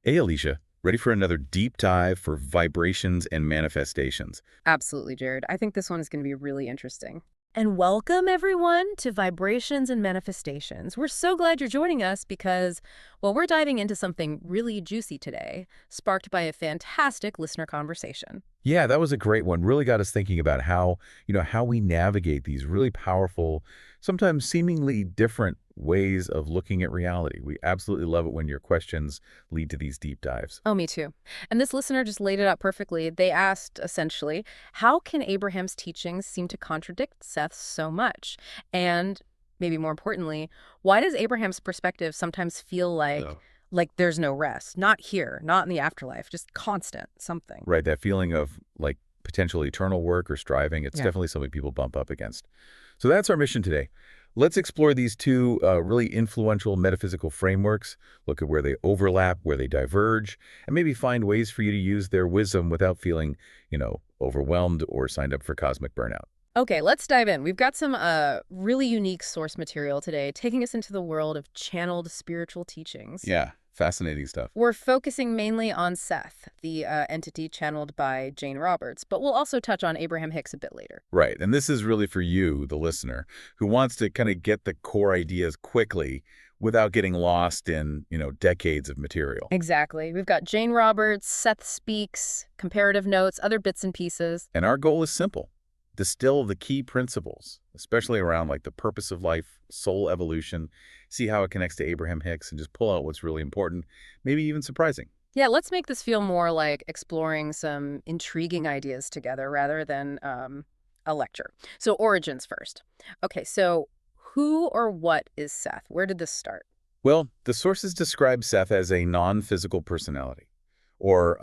Hey, Alicia, ready for another deep dive for vibrations and manifestations? Absolutely, Jared. I think this one is going to be really interesting. And welcome, everyone, to Vibrations and Manifestations. We're so glad you're joining us because, well, we're diving into something really juicy today, sparked by a fantastic listener conversation. Yeah, that was a great one. Really got us thinking about how we navigate these really powerful, sometimes seemingly different ways of looking at reality. We absolutely love it when your questions lead to these deep dives. Oh, me too. And this listener just laid it out perfectly. They asked, essentially, how can Abraham's teachings seem to contradict Seth's so much? And maybe more importantly, why does Abraham's perspective sometimes feel Yeah. like there's no rest? Not here, not in the afterlife, just constant something. Right, that feeling of like potential eternal work or striving, it's Yeah. definitely something people bump up against. So that's our mission today. Let's explore these two really influential metaphysical frameworks, look at where they overlap, where they diverge, and maybe find ways for you to use their wisdom without feeling, overwhelmed or signed up for cosmic burnout. Okay, let's dive in. We've got some really unique source material today, taking us into the world of channeled spiritual teachings. Yeah, fascinating stuff. We're focusing mainly on Seth, the entity channeled by Jane Roberts, but we'll also touch on Abraham Hicks a bit later. Right, and this is really for you, the listener, who wants to kind of get the core ideas quickly without getting lost in, decades of material. Exactly. We've got Jane Roberts, Seth Speaks, comparative notes, other bits and pieces. And our goal is simple. Distill the key principles, especially around like the purpose of life, soul evolution, see how it connects to Abraham Hicks, and just pull out what's really important, maybe even surprising. Yeah, let's make this feel more like exploring some intriguing ideas together rather than a lecture. So origins first. Okay, so who or what is Seth? Where did this start? Well, the sources describe Seth as a non-physical personality, or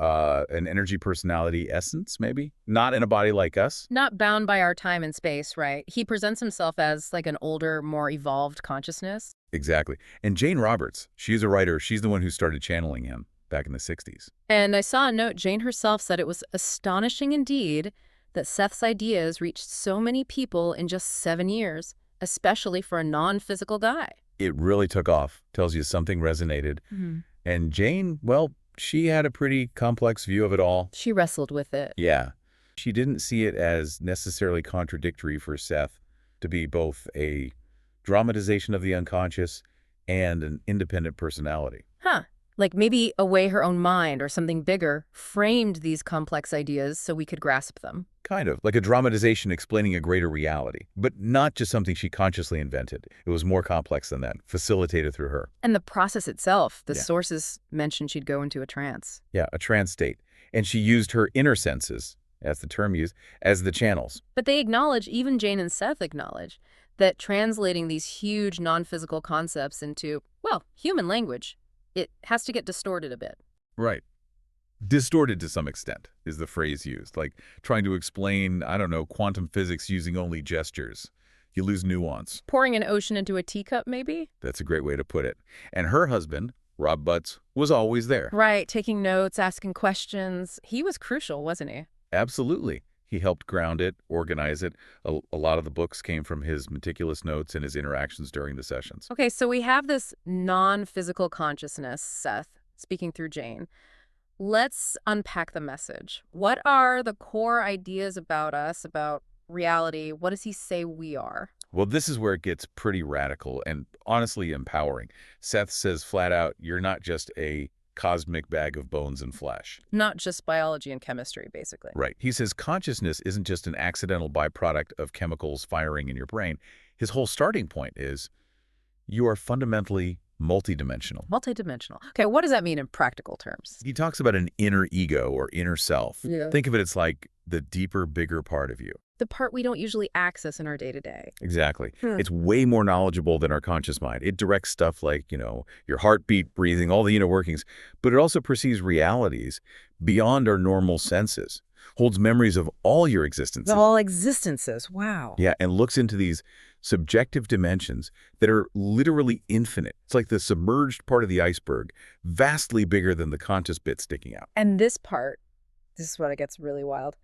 an energy personality essence, maybe, not in a body like us. Not bound by our time and space, right? He presents himself as like an older, more evolved consciousness. Exactly. And Jane Roberts, she's a writer. She's the one who started channeling him back in the 60s. And I saw a note, Jane herself said it was astonishing indeed that Seth's ideas reached so many people in just 7 years, especially for a non-physical guy. It really took off, tells you something resonated. And Jane, well, she had a pretty complex view of it all. She wrestled with it. Yeah. She didn't see it as necessarily contradictory for Seth to be both a dramatization of the unconscious and an independent personality. Huh. Like maybe a way her own mind or something bigger framed these complex ideas so we could grasp them. Kind of, like a dramatization explaining a greater reality, but not just something she consciously invented. It was more complex than that, facilitated through her. And the process itself, the Yeah. sources mentioned she'd go into a trance. Yeah, a trance state. And she used her inner senses, that's the term used, as the channels. But they acknowledge, even Jane and Seth acknowledge, that translating these huge non-physical concepts into, well, human language, it has to get distorted a bit. Right. Distorted to some extent is the phrase used, like trying to explain, I don't know, quantum physics using only gestures. You lose nuance. Pouring an ocean into a teacup, maybe? That's a great way to put it. And her husband, Rob Butts, was always there. Right, taking notes, asking questions. He was crucial, wasn't he? Absolutely. He helped ground it, organize it. A lot of the books came from his meticulous notes and his interactions during the sessions. Okay, so we have this non-physical consciousness, Seth, speaking through Jane. Let's unpack the message. What are the core ideas about us, about reality? What does he say we are? Well, this is where it gets pretty radical and honestly empowering. Seth says flat out, you're not just a cosmic bag of bones and flesh. Not just biology and chemistry, basically. Right. He says consciousness isn't just an accidental byproduct of chemicals firing in your brain. His whole starting point is you are fundamentally multidimensional. Multidimensional. Okay, what does that mean in practical terms? He talks about an inner ego or inner self. Yeah. Think of it as like the deeper, bigger part of you. The part we don't usually access in our day-to-day. Exactly. It's way more knowledgeable than our conscious mind. It directs stuff like, your heartbeat, breathing, all the inner workings, but it also perceives realities beyond our normal senses, holds memories of all your existences. All existences. Wow. Yeah, and looks into these subjective dimensions that are literally infinite. It's like the submerged part of the iceberg, vastly bigger than the conscious bit sticking out. And this part, this is what it gets really wild.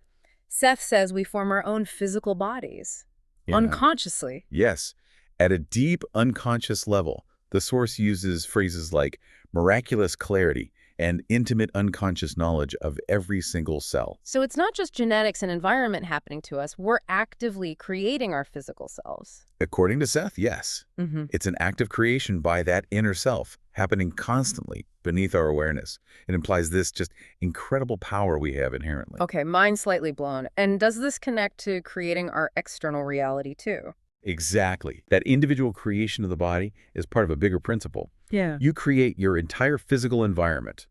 Seth says we form our own physical bodies, Yeah. unconsciously. Yes, at a deep unconscious level, the source uses phrases like miraculous clarity and intimate unconscious knowledge of every single cell. So it's not just genetics and environment happening to us. We're actively creating our physical selves. According to Seth, yes. Mm-hmm. It's an act of creation by that inner self, happening constantly beneath our awareness. It implies this just incredible power we have inherently. Okay, mind slightly blown. And does this connect to creating our external reality too? Exactly. That individual creation of the body is part of a bigger principle. Yeah. You create your entire physical environment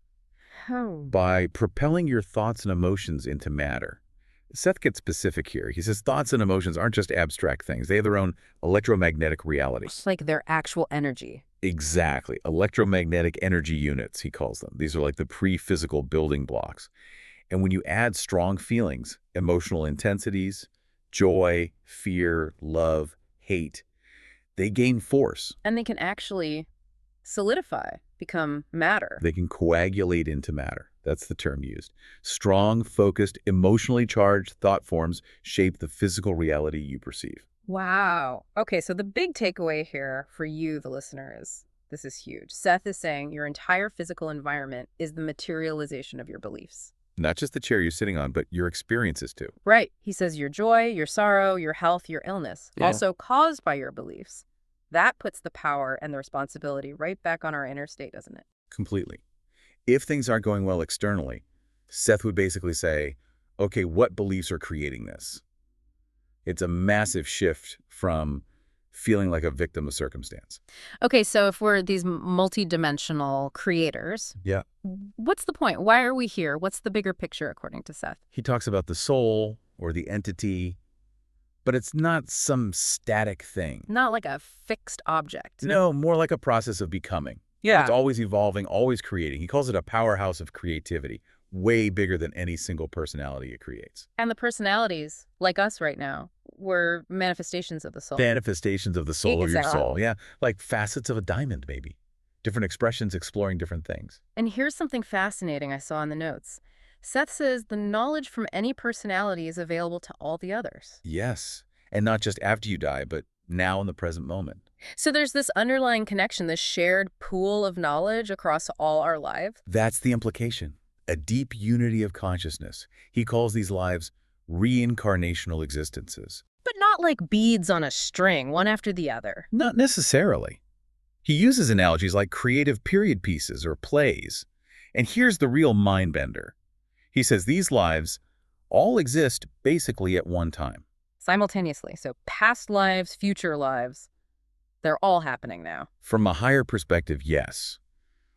Oh. by propelling your thoughts and emotions into matter. Seth gets specific here. He says thoughts and emotions aren't just abstract things. They have their own electromagnetic reality. It's like their actual energy. Exactly. Electromagnetic energy units, he calls them. These are like the pre-physical building blocks. And when you add strong feelings, emotional intensities, joy, fear, love, hate, they gain force. And they can actually solidify, become matter. They can coagulate into matter. That's the term used. Strong, focused, emotionally charged thought forms shape the physical reality you perceive. Wow. Okay, so the big takeaway here for you, the listener, is this is huge. Seth is saying your entire physical environment is the materialization of your beliefs. Not just the chair you're sitting on, but your experiences too. Right. He says your joy, your sorrow, your health, your illness, Yeah. also caused by your beliefs. That puts the power and the responsibility right back on our inner state, doesn't it? Completely. If things aren't going well externally, Seth would basically say, okay, what beliefs are creating this? It's a massive shift from feeling like a victim of circumstance. Okay, so if we're these multidimensional creators, Yeah. what's the point? Why are we here? What's the bigger picture, according to Seth? He talks about the soul or the entity, but it's not some static thing. Not like a fixed object. No, more like a process of becoming. Yeah. It's always evolving, always creating. He calls it a powerhouse of creativity, way bigger than any single personality it creates. And the personalities, like us right now, were manifestations of the soul. Manifestations of the soul of your Exactly. soul. Yeah, like facets of a diamond, maybe. Different expressions exploring different things. And here's something fascinating I saw in the notes. Seth says the knowledge from any personality is available to all the others. Yes, and not just after you die, but now in the present moment. So there's this underlying connection, this shared pool of knowledge across all our lives. That's the implication. A deep unity of consciousness. He calls these lives reincarnational existences. But not like beads on a string, one after the other. Not necessarily. He uses analogies like creative period pieces or plays. And here's the real mind bender. He says these lives all exist basically at one time. Simultaneously. So past lives, future lives, they're all happening now. From a higher perspective, yes.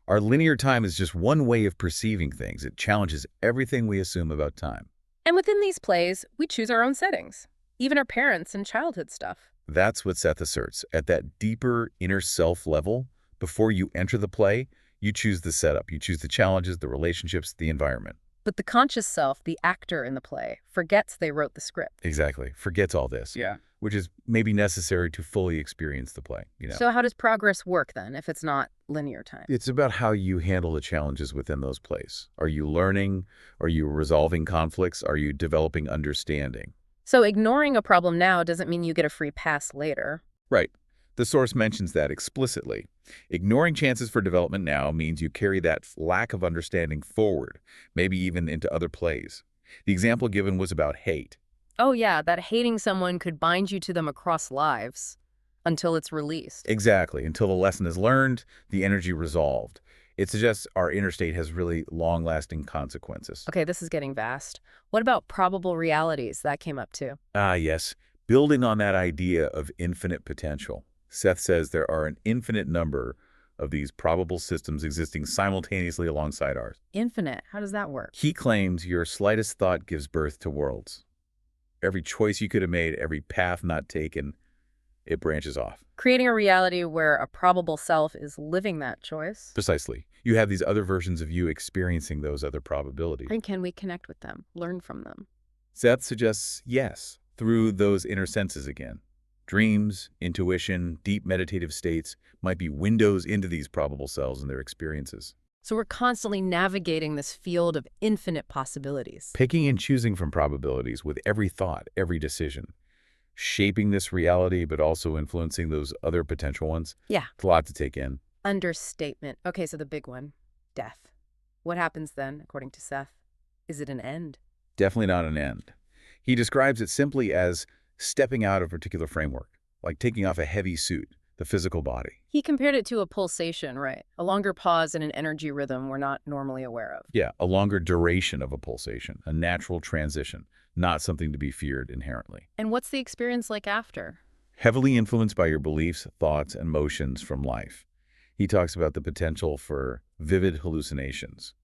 Our linear time is just one way of perceiving things. It challenges everything we assume about time. And within these plays, we choose our own settings, even our parents and childhood stuff. That's what Seth asserts. At that deeper inner self level, before you enter the play, you choose the setup. You choose the challenges, the relationships, the environment. But the conscious self, the actor in the play, forgets they wrote the script. Exactly. Forgets all this. Yeah. Which is maybe necessary to fully experience the play. So how does progress work then, if it's not linear time? It's about how you handle the challenges within those plays. Are you learning? Are you resolving conflicts? Are you developing understanding? So ignoring a problem now doesn't mean you get a free pass later. Right. The source mentions that explicitly. Ignoring chances for development now means you carry that lack of understanding forward, maybe even into other plays. The example given was about hate. Oh yeah, that hating someone could bind you to them across lives until it's released. Exactly. Until the lesson is learned, the energy resolved. It suggests our inner state has really long-lasting consequences. Okay, this is getting vast. What about probable realities? That came up too. Ah, yes. Building on that idea of infinite potential. Seth says there are an infinite number of these probable systems existing simultaneously alongside ours. Infinite. How does that work? He claims your slightest thought gives birth to worlds. Every choice you could have made, every path not taken, it branches off. Creating a reality where a probable self is living that choice. Precisely. You have these other versions of you experiencing those other probabilities. And can we connect with them, learn from them? Seth suggests yes, through those inner senses again. Dreams, intuition, deep meditative states might be windows into these probable selves and their experiences. So we're constantly navigating this field of infinite possibilities. Picking and choosing from probabilities with every thought, every decision. Shaping this reality, but also influencing those other potential ones. Yeah. It's a lot to take in. Understatement. Okay, so the big one, death. What happens then, according to Seth? Is it an end? Definitely not an end. He describes it simply as stepping out of a particular framework, like taking off a heavy suit, the physical body. He compared it to a pulsation, right? A longer pause in an energy rhythm we're not normally aware of. Yeah, a longer duration of a pulsation, a natural transition, not something to be feared inherently. And what's the experience like after? Heavily influenced by your beliefs, thoughts, and motions from life. He talks about the potential for vivid hallucinations.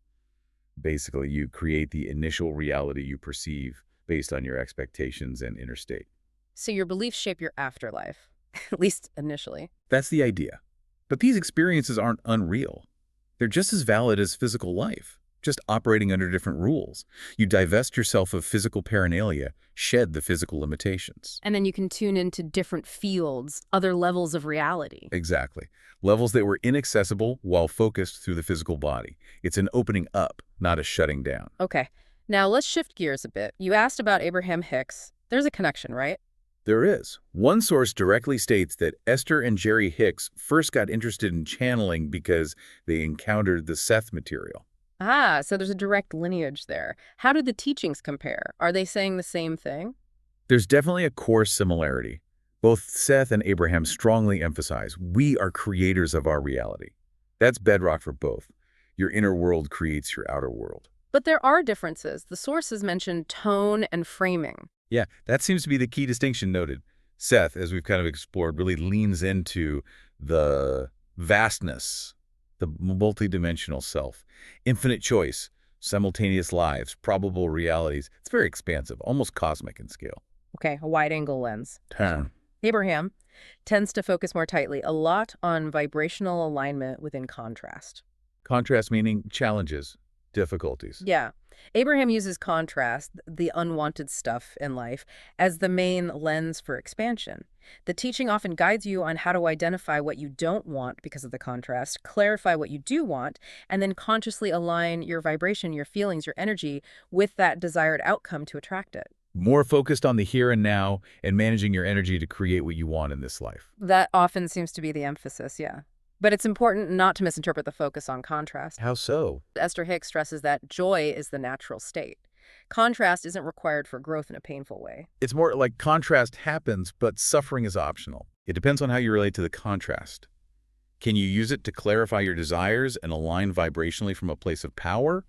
Basically, you create the initial reality you perceive based on your expectations and inner state. So your beliefs shape your afterlife, at least initially. That's the idea. But these experiences aren't unreal. They're just as valid as physical life, just operating under different rules. You divest yourself of physical paraphernalia, shed the physical limitations. And then you can tune into different fields, other levels of reality. Exactly. Levels that were inaccessible while focused through the physical body. It's an opening up, not a shutting down. Okay, now let's shift gears a bit. You asked about Abraham Hicks. There's a connection, right? There is. One source directly states that Esther and Jerry Hicks first got interested in channeling because they encountered the Seth material. Ah, so there's a direct lineage there. How did the teachings compare? Are they saying the same thing? There's definitely a core similarity. Both Seth and Abraham strongly emphasize we are creators of our reality. That's bedrock for both. Your inner world creates your outer world. But there are differences. The sources mention tone and framing. Yeah, that seems to be the key distinction noted. Seth, as we've kind of explored, really leans into the vastness, the multidimensional self, infinite choice, simultaneous lives, probable realities. It's very expansive, almost cosmic in scale. Okay, a wide-angle lens. Turn. Abraham tends to focus more tightly, a lot on vibrational alignment within contrast. Contrast meaning challenges, difficulties. Yeah. Abraham uses contrast, the unwanted stuff in life, as the main lens for expansion. The teaching often guides you on how to identify what you don't want because of the contrast, clarify what you do want, and then consciously align your vibration, your feelings, your energy with that desired outcome to attract it. More focused on the here and now and managing your energy to create what you want in this life. That often seems to be the emphasis, yeah. But it's important not to misinterpret the focus on contrast. How so? Esther Hicks stresses that joy is the natural state. Contrast isn't required for growth in a painful way. It's more like contrast happens, but suffering is optional. It depends on how you relate to the contrast. Can you use it to clarify your desires and align vibrationally from a place of power?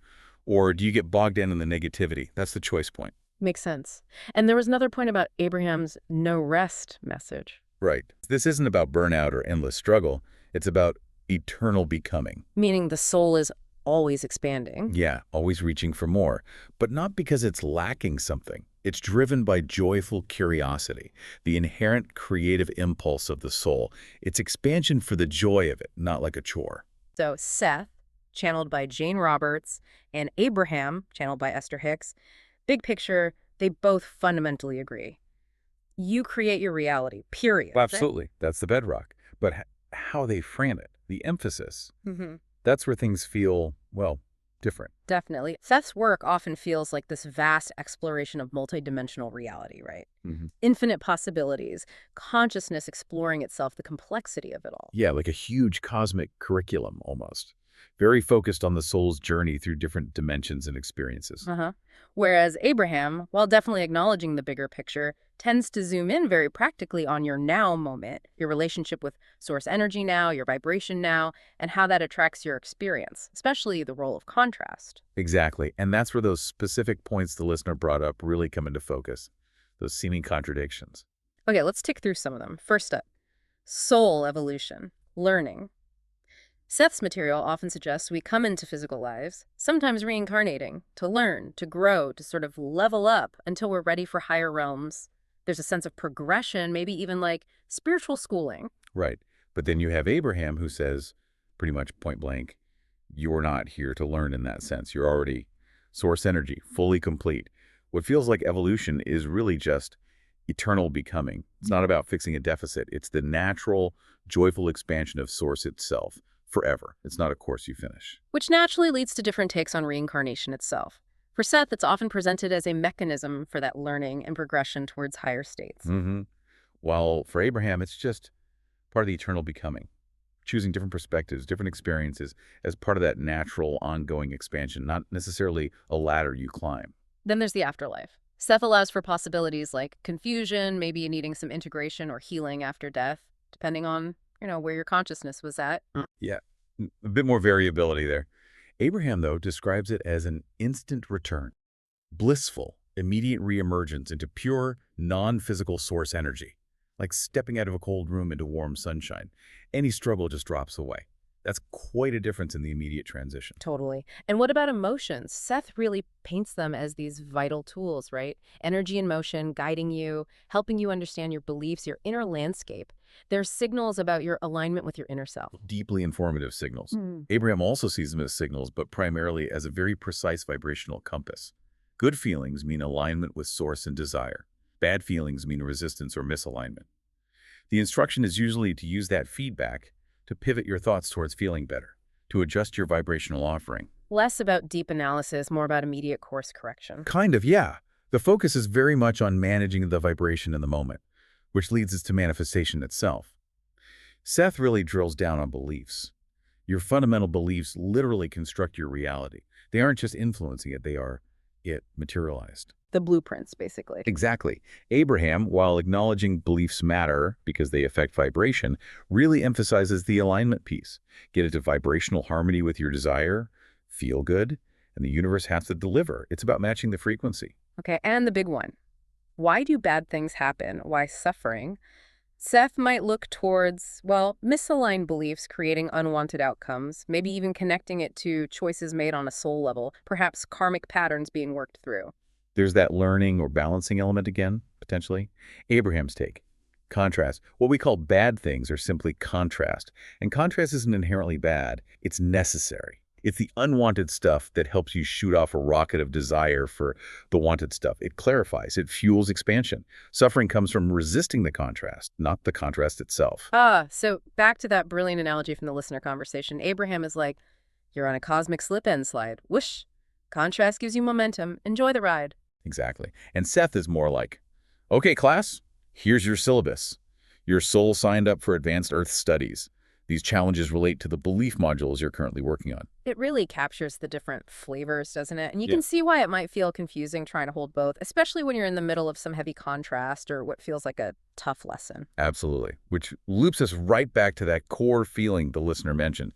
Or do you get bogged down in the negativity? That's the choice point. Makes sense. And there was another point about Abraham's no rest message. Right. This isn't about burnout or endless struggle. It's about eternal becoming. Meaning the soul is always expanding. Yeah, always reaching for more. But not because it's lacking something. It's driven by joyful curiosity, the inherent creative impulse of the soul. It's expansion for the joy of it, not like a chore. So Seth, channeled by Jane Roberts, and Abraham, channeled by Esther Hicks, big picture, they both fundamentally agree. You create your reality, period. Well, absolutely. That's the bedrock. But how they frame it, the emphasis, that's where things feel, well, different. Definitely. Seth's work often feels like this vast exploration of multidimensional reality, right? Infinite possibilities, consciousness exploring itself, the complexity of it all. Yeah, like a huge cosmic curriculum almost. Very focused on the soul's journey through different dimensions and experiences. Whereas Abraham, while definitely acknowledging the bigger picture, tends to zoom in very practically on your now moment, your relationship with source energy now, your vibration now, and how that attracts your experience, especially the role of contrast. Exactly. And that's where those specific points the listener brought up really come into focus, those seeming contradictions. Okay, let's tick through some of them. First up, soul evolution, learning. Seth's material often suggests we come into physical lives, sometimes reincarnating, to learn, to grow, to sort of level up until we're ready for higher realms. There's a sense of progression, maybe even like spiritual schooling. Right. But then you have Abraham who says, pretty much point blank, you're not here to learn in that sense. You're already source energy, fully complete. What feels like evolution is really just eternal becoming. It's not about fixing a deficit. It's the natural, joyful expansion of source itself. Forever. It's not a course you finish. Which naturally leads to different takes on reincarnation itself. For Seth, it's often presented as a mechanism for that learning and progression towards higher states. While for Abraham, it's just part of the eternal becoming. choosing different perspectives, different experiences as part of that natural ongoing expansion, not necessarily a ladder you climb. Then there's the afterlife. Seth allows for possibilities like confusion, maybe needing some integration or healing after death, depending on, where your consciousness was at. Yeah, a bit more variability there. Abraham, though, describes it as an instant return, blissful, immediate reemergence into pure, non-physical source energy, like stepping out of a cold room into warm sunshine. Any struggle just drops away. That's quite a difference in the immediate transition. Totally. And what about emotions? Seth really paints them as these vital tools, right? Energy and motion guiding you, helping you understand your beliefs, your inner landscape. They're signals about your alignment with your inner self. Deeply informative signals. Mm. Abraham also sees them as signals, but primarily as a very precise vibrational compass. Good feelings mean alignment with source and desire. Bad feelings mean resistance or misalignment. The instruction is usually to use that feedback to pivot your thoughts towards feeling better, to adjust your vibrational offering. Less about deep analysis, more about immediate course correction. Kind of, yeah. The focus is very much on managing the vibration in the moment, which leads us to manifestation itself. Seth really drills down on beliefs. Your fundamental beliefs literally construct your reality. They aren't just influencing it, they are it materialized. The blueprints, basically. Exactly. Abraham, while acknowledging beliefs matter because they affect vibration, really emphasizes the alignment piece. Get into vibrational harmony with your desire, feel good, and the universe has to deliver. It's about matching the frequency. Okay, and the big one. Why do bad things happen? Why suffering? Seth might look towards, misaligned beliefs creating unwanted outcomes, maybe even connecting it to choices made on a soul level, perhaps karmic patterns being worked through. There's that learning or balancing element again, potentially. Abraham's take. Contrast. What we call bad things are simply contrast. And contrast isn't inherently bad. It's necessary. It's the unwanted stuff that helps you shoot off a rocket of desire for the wanted stuff. It clarifies. It fuels expansion. Suffering comes from resisting the contrast, not the contrast itself. So back to that brilliant analogy from the listener conversation. Abraham is like, you're on a cosmic slip-end slide. Whoosh. Contrast gives you momentum. Enjoy the ride. Exactly. And Seth is more like, okay, class, here's your syllabus. Your soul signed up for advanced Earth studies. These challenges relate to the belief modules you're currently working on. It really captures the different flavors, doesn't it? And you can see why it might feel confusing trying to hold both, especially when you're in the middle of some heavy contrast or what feels like a tough lesson. Absolutely. Which loops us right back to that core feeling the listener mentioned.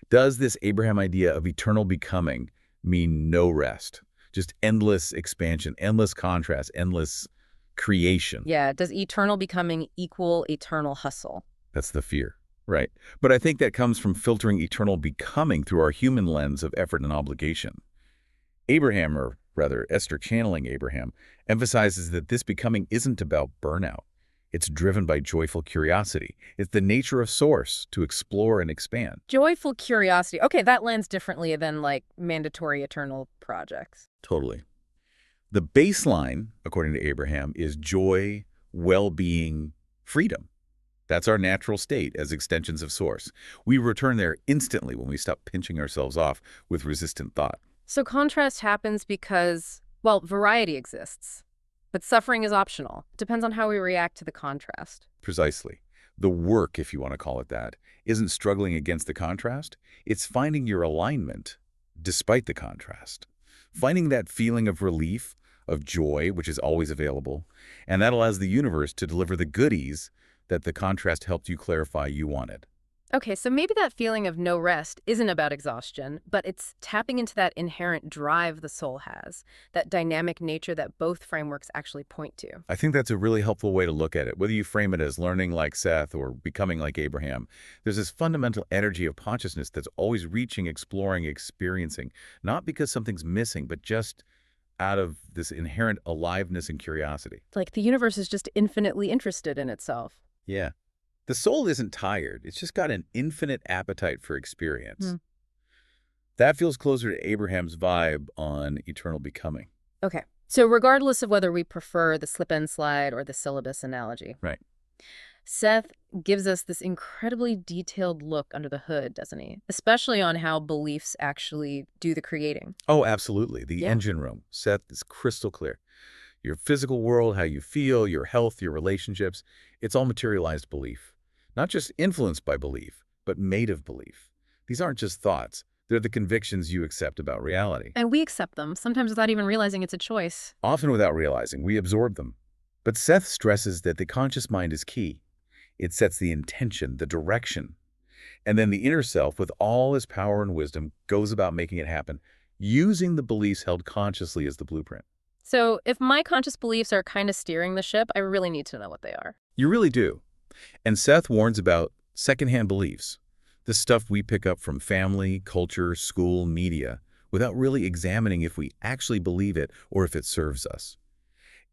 Does this Abraham idea of eternal becoming mean no rest? Just endless expansion, endless contrast, endless creation. Yeah, does eternal becoming equal eternal hustle? That's the fear, right? But I think that comes from filtering eternal becoming through our human lens of effort and obligation. Abraham, or rather Esther channeling Abraham, emphasizes that this becoming isn't about burnout. It's driven by joyful curiosity. It's the nature of source to explore and expand. Joyful curiosity. Okay, that lands differently than like mandatory eternal projects. Totally. The baseline, according to Abraham, is joy, well-being, freedom. That's our natural state as extensions of source. We return there instantly when we stop pinching ourselves off with resistant thought. So contrast happens because, variety exists. But suffering is optional. It depends on how we react to the contrast. Precisely. The work, if you want to call it that, isn't struggling against the contrast. It's finding your alignment despite the contrast. Finding that feeling of relief, of joy, which is always available, and that allows the universe to deliver the goodies that the contrast helped you clarify you wanted. Okay, so maybe that feeling of no rest isn't about exhaustion, but it's tapping into that inherent drive the soul has, that dynamic nature that both frameworks actually point to. I think that's a really helpful way to look at it. Whether you frame it as learning like Seth or becoming like Abraham, there's this fundamental energy of consciousness that's always reaching, exploring, experiencing, not because something's missing, but just out of this inherent aliveness and curiosity. Like the universe is just infinitely interested in itself. Yeah. The soul isn't tired. It's just got an infinite appetite for experience. That feels closer to Abraham's vibe on eternal becoming. Okay. So regardless of whether we prefer the slip-and slide or the syllabus analogy. Right. Seth gives us this incredibly detailed look under the hood, doesn't he? Especially on how beliefs actually do the creating. Oh, absolutely. The engine room. Seth is crystal clear. Your physical world, how you feel, your health, your relationships, it's all materialized belief. Not just influenced by belief, but made of belief. These aren't just thoughts. They're the convictions you accept about reality. And we accept them, sometimes without even realizing it's a choice. Often without realizing, we absorb them. But Seth stresses that the conscious mind is key. It sets the intention, the direction. And then the inner self, with all his power and wisdom, goes about making it happen, using the beliefs held consciously as the blueprint. So if my conscious beliefs are kind of steering the ship, I really need to know what they are. You really do. And Seth warns about secondhand beliefs, the stuff we pick up from family, culture, school, media, without really examining if we actually believe it or if it serves us.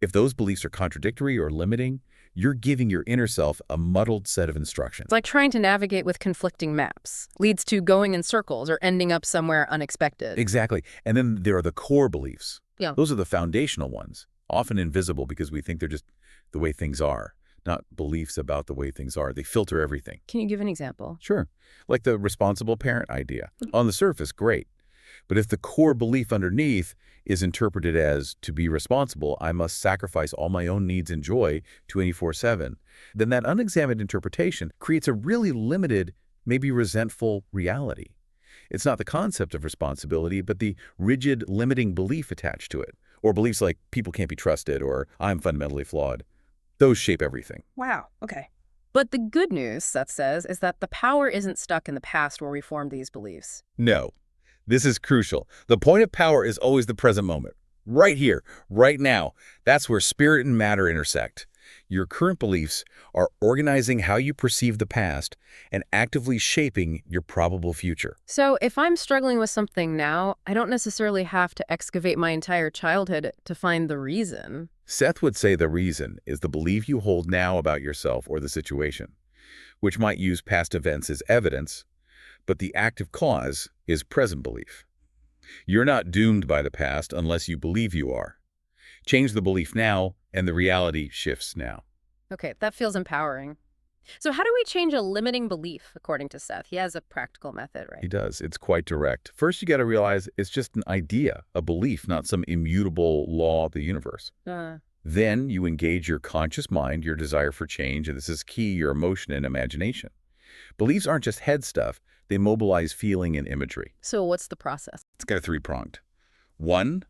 If those beliefs are contradictory or limiting, you're giving your inner self a muddled set of instructions. It's like trying to navigate with conflicting maps. Leads to going in circles or ending up somewhere unexpected. Exactly. And then there are the core beliefs. Yeah. Those are the foundational ones, often invisible because we think they're just the way things are, not beliefs about the way things are. They filter everything. Can you give an example? Sure. Like the responsible parent idea. On the surface, great. But if the core belief underneath is interpreted as, to be responsible, I must sacrifice all my own needs and joy 24/7, then that unexamined interpretation creates a really limited, maybe resentful reality. It's not the concept of responsibility, but the rigid, limiting belief attached to it. Or beliefs like people can't be trusted or I'm fundamentally flawed. Those shape everything. Wow, okay. But the good news, Seth says, is that the power isn't stuck in the past where we formed these beliefs. No. This is crucial. The point of power is always the present moment. Right here, right now. That's where spirit and matter intersect. Your current beliefs are organizing how you perceive the past and actively shaping your probable future. So if I'm struggling with something now, I don't necessarily have to excavate my entire childhood to find the reason. Seth would say the reason is the belief you hold now about yourself or the situation, which might use past events as evidence, but the active cause is present belief. You're not doomed by the past unless you believe you are. Change the belief now, and the reality shifts now. Okay, that feels empowering. So how do we change a limiting belief, according to Seth? He has a practical method, right? He does. It's quite direct. First, you got to realize it's just an idea, a belief, not some immutable law of the universe. Then you engage your conscious mind, your desire for change, and this is key, your emotion and imagination. Beliefs aren't just head stuff. They mobilize feeling and imagery. So what's the process? It's got a three-pronged. 1,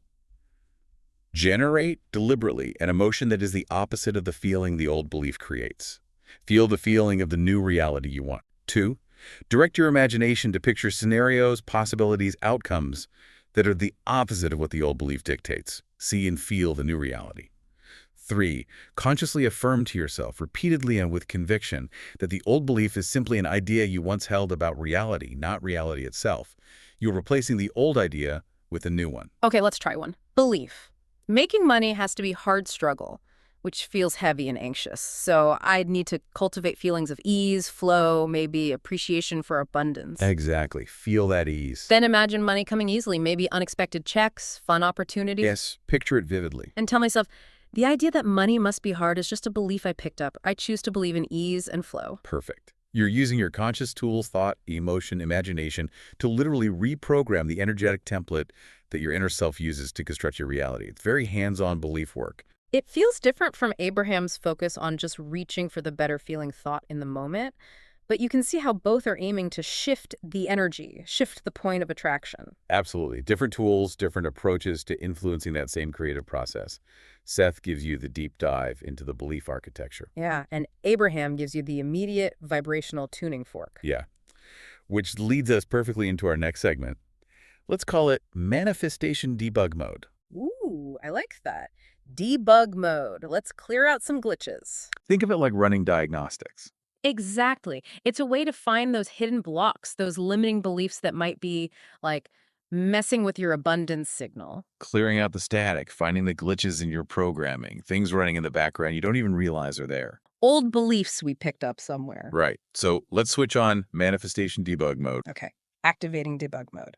generate deliberately an emotion that is the opposite of the feeling the old belief creates. Feel the feeling of the new reality you want. 2, direct your imagination to picture scenarios, possibilities, outcomes that are the opposite of what the old belief dictates. See and feel the new reality. 3, consciously affirm to yourself, repeatedly and with conviction, that the old belief is simply an idea you once held about reality, not reality itself. You're replacing the old idea with a new one. Okay, let's try one. Belief. Making money has to be hard struggle, which feels heavy and anxious. So I'd need to cultivate feelings of ease, flow, maybe appreciation for abundance. Exactly. Feel that ease. Then imagine money coming easily, maybe unexpected checks, fun opportunities. Yes, picture it vividly. And tell myself, the idea that money must be hard is just a belief I picked up. I choose to believe in ease and flow. Perfect. You're using your conscious tools, thought, emotion, imagination, to literally reprogram the energetic template that your inner self uses to construct your reality. It's very hands-on belief work. It feels different from Abraham's focus on just reaching for the better feeling thought in the moment, but you can see how both are aiming to shift the energy, shift the point of attraction. Absolutely. Different tools, different approaches to influencing that same creative process. Seth gives you the deep dive into the belief architecture. Yeah, and Abraham gives you the immediate vibrational tuning fork. Yeah, which leads us perfectly into our next segment. Let's call it Manifestation Debug Mode. Ooh, I like that. Debug mode. Let's clear out some glitches. Think of it like running diagnostics. Exactly. It's a way to find those hidden blocks, those limiting beliefs that might be like messing with your abundance signal. Clearing out the static, finding the glitches in your programming, things running in the background you don't even realize are there. Old beliefs we picked up somewhere. Right. So let's switch on Manifestation Debug Mode. Okay. Activating debug mode.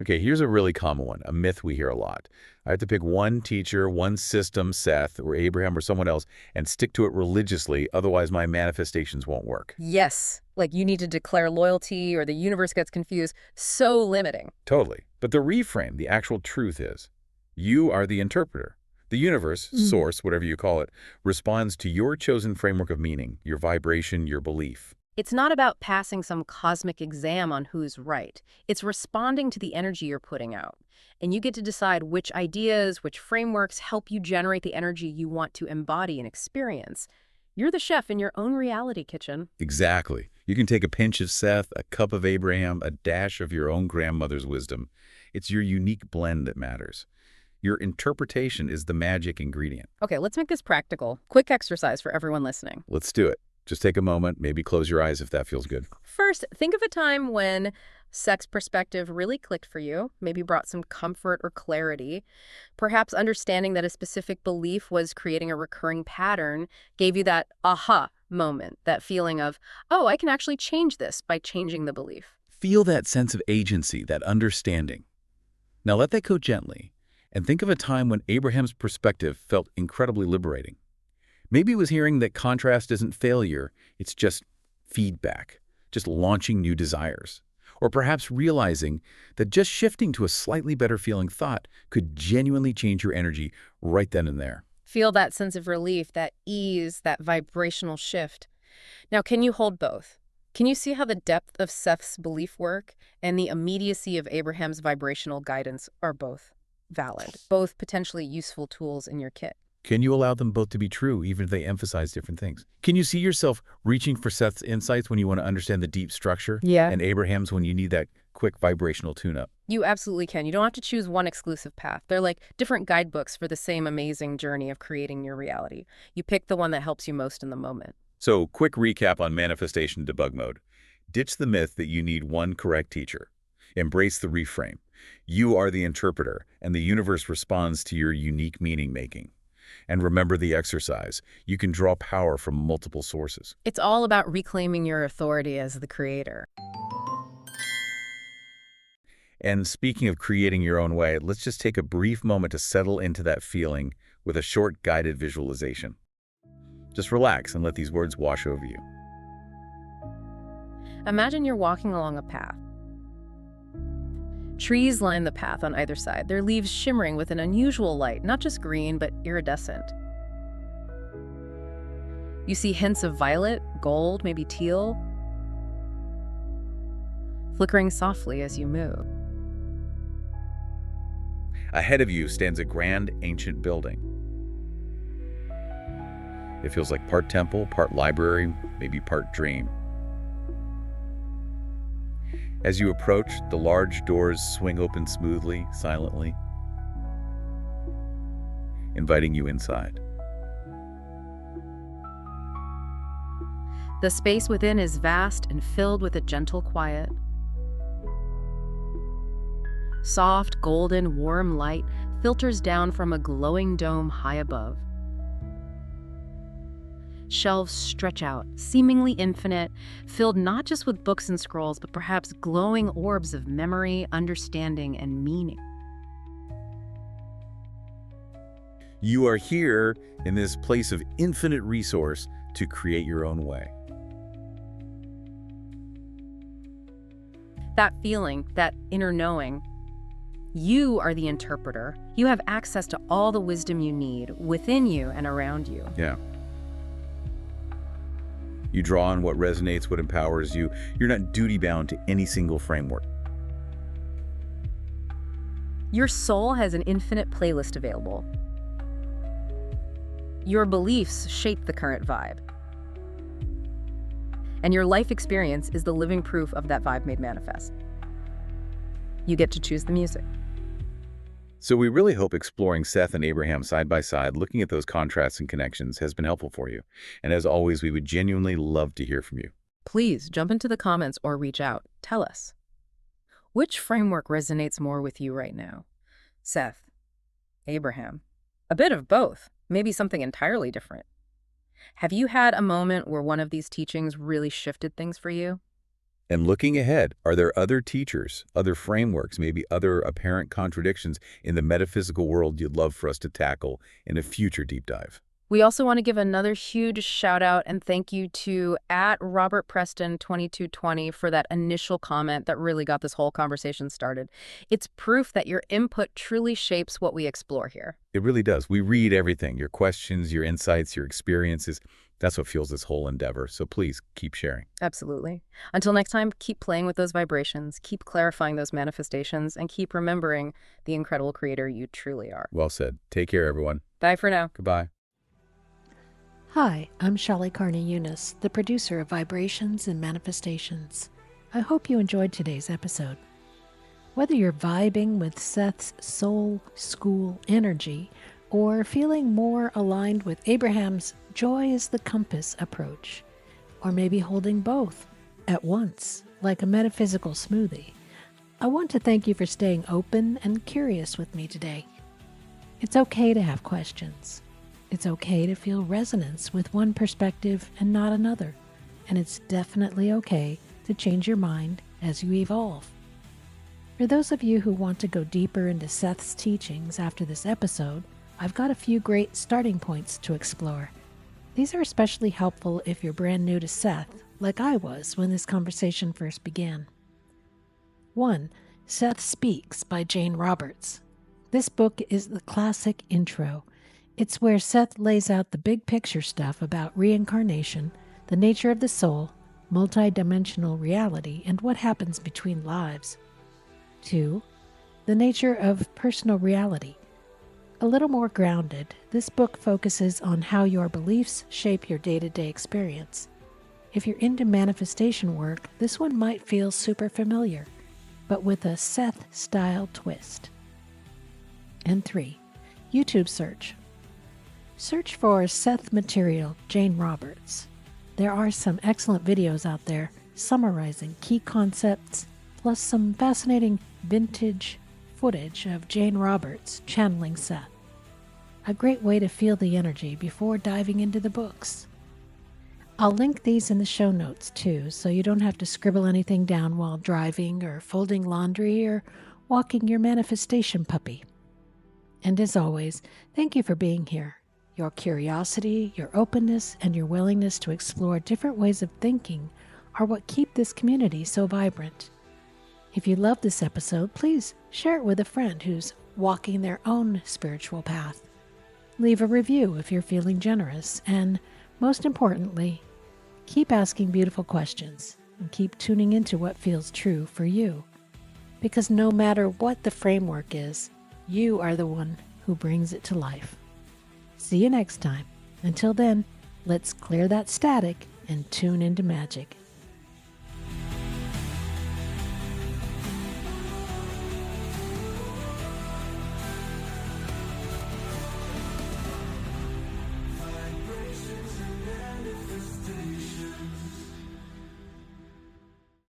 Okay, here's a really common one, a myth we hear a lot. I have to pick one teacher, one system, Seth or Abraham or someone else, and stick to it religiously, otherwise my manifestations won't work. Yes. Like you need to declare loyalty or the universe gets confused. So limiting. Totally. But the reframe, the actual truth is, you are the interpreter. The universe, source, whatever you call it, responds to your chosen framework of meaning, your vibration, your belief. It's not about passing some cosmic exam on who's right. It's responding to the energy you're putting out. And you get to decide which ideas, which frameworks help you generate the energy you want to embody and experience. You're the chef in your own reality kitchen. Exactly. You can take a pinch of Seth, a cup of Abraham, a dash of your own grandmother's wisdom. It's your unique blend that matters. Your interpretation is the magic ingredient. Okay, let's make this practical. Quick exercise for everyone listening. Let's do it. Just take a moment, maybe close your eyes if that feels good. First, think of a time when sex perspective really clicked for you, maybe brought some comfort or clarity. Perhaps understanding that a specific belief was creating a recurring pattern gave you that aha moment, that feeling of, oh, I can actually change this by changing the belief. Feel that sense of agency, that understanding. Now let that go gently, and think of a time when Abraham's perspective felt incredibly liberating. Maybe it was hearing that contrast isn't failure, it's just feedback, just launching new desires. Or perhaps realizing that just shifting to a slightly better feeling thought could genuinely change your energy right then and there. Feel that sense of relief, that ease, that vibrational shift. Now, can you hold both? Can you see how the depth of Seth's belief work and the immediacy of Abraham's vibrational guidance are both valid, both potentially useful tools in your kit? Can you allow them both to be true, even if they emphasize different things? Can you see yourself reaching for Seth's insights when you want to understand the deep structure? Yeah. And Abraham's when you need that quick vibrational tune-up? You absolutely can. You don't have to choose one exclusive path. They're like different guidebooks for the same amazing journey of creating your reality. You pick the one that helps you most in the moment. So, quick recap on manifestation debug mode. Ditch the myth that you need one correct teacher. Embrace the reframe. You are the interpreter, and the universe responds to your unique meaning-making. And remember the exercise. You can draw power from multiple sources. It's all about reclaiming your authority as the creator. And speaking of creating your own way, let's just take a brief moment to settle into that feeling with a short guided visualization. Just relax and let these words wash over you. Imagine you're walking along a path. Trees line the path on either side, their leaves shimmering with an unusual light, not just green, but iridescent. You see hints of violet, gold, maybe teal, flickering softly as you move. Ahead of you stands a grand ancient building. It feels like part temple, part library, maybe part dream. As you approach, the large doors swing open smoothly, silently, inviting you inside. The space within is vast and filled with a gentle quiet. Soft, golden, warm light filters down from a glowing dome high above. Shelves stretch out, seemingly infinite, filled not just with books and scrolls, but perhaps glowing orbs of memory, understanding, and meaning. You are here in this place of infinite resource to create your own way. That feeling, that inner knowing, you are the interpreter. You have access to all the wisdom you need within you and around you. Yeah. You draw on what resonates, what empowers you. You're not duty-bound to any single framework. Your soul has an infinite playlist available. Your beliefs shape the current vibe. And your life experience is the living proof of that vibe made manifest. You get to choose the music. So we really hope exploring Seth and Abraham side by side, looking at those contrasts and connections, has been helpful for you. And as always, we would genuinely love to hear from you. Please jump into the comments or reach out. Tell us. Which framework resonates more with you right now? Seth? Abraham? A bit of both. Maybe something entirely different. Have you had a moment where one of these teachings really shifted things for you? And looking ahead, are there other teachers, other frameworks, maybe other apparent contradictions in the metaphysical world you'd love for us to tackle in a future deep dive? We also want to give another huge shout out and thank you to @RobertPreston2220 for that initial comment that really got this whole conversation started. It's proof that your input truly shapes what we explore here. It really does. We read everything, your questions, your insights, your experiences. That's what fuels this whole endeavor. So please keep sharing. Absolutely. Until next time, keep playing with those vibrations, keep clarifying those manifestations, and keep remembering the incredible creator you truly are. Well said. Take care, everyone. Bye for now. Goodbye. Hi, I'm Shelley Carney Eunice, the producer of Vibrations and Manifestations. I hope you enjoyed today's episode. Whether you're vibing with Seth's soul school energy or feeling more aligned with Abraham's joy is the compass approach, or maybe holding both at once, like a metaphysical smoothie, I want to thank you for staying open and curious with me today. It's okay to have questions. It's okay to feel resonance with one perspective and not another. And it's definitely okay to change your mind as you evolve. For those of you who want to go deeper into Seth's teachings after this episode, I've got a few great starting points to explore. These are especially helpful if you're brand new to Seth, like I was when this conversation first began. 1. Seth Speaks by Jane Roberts. This book is the classic intro. It's where Seth lays out the big picture stuff about reincarnation, the nature of the soul, multidimensional reality, and what happens between lives. 2. The nature of personal reality. A little more grounded, this book focuses on how your beliefs shape your day-to-day experience. If you're into manifestation work, this one might feel super familiar, but with a Seth-style twist. And 3. YouTube search. Search for Seth material, Jane Roberts. There are some excellent videos out there summarizing key concepts, plus some fascinating vintage footage of Jane Roberts channeling Seth. A great way to feel the energy before diving into the books. I'll link these in the show notes too, so you don't have to scribble anything down while driving or folding laundry or walking your manifestation puppy. And as always, thank you for being here. Your curiosity, your openness, and your willingness to explore different ways of thinking are what keep this community so vibrant. If you love this episode, please share it with a friend who's walking their own spiritual path. Leave a review if you're feeling generous, and most importantly, keep asking beautiful questions and keep tuning into what feels true for you. Because no matter what the framework is, you are the one who brings it to life. See you next time. Until then, let's clear that static and tune into magic.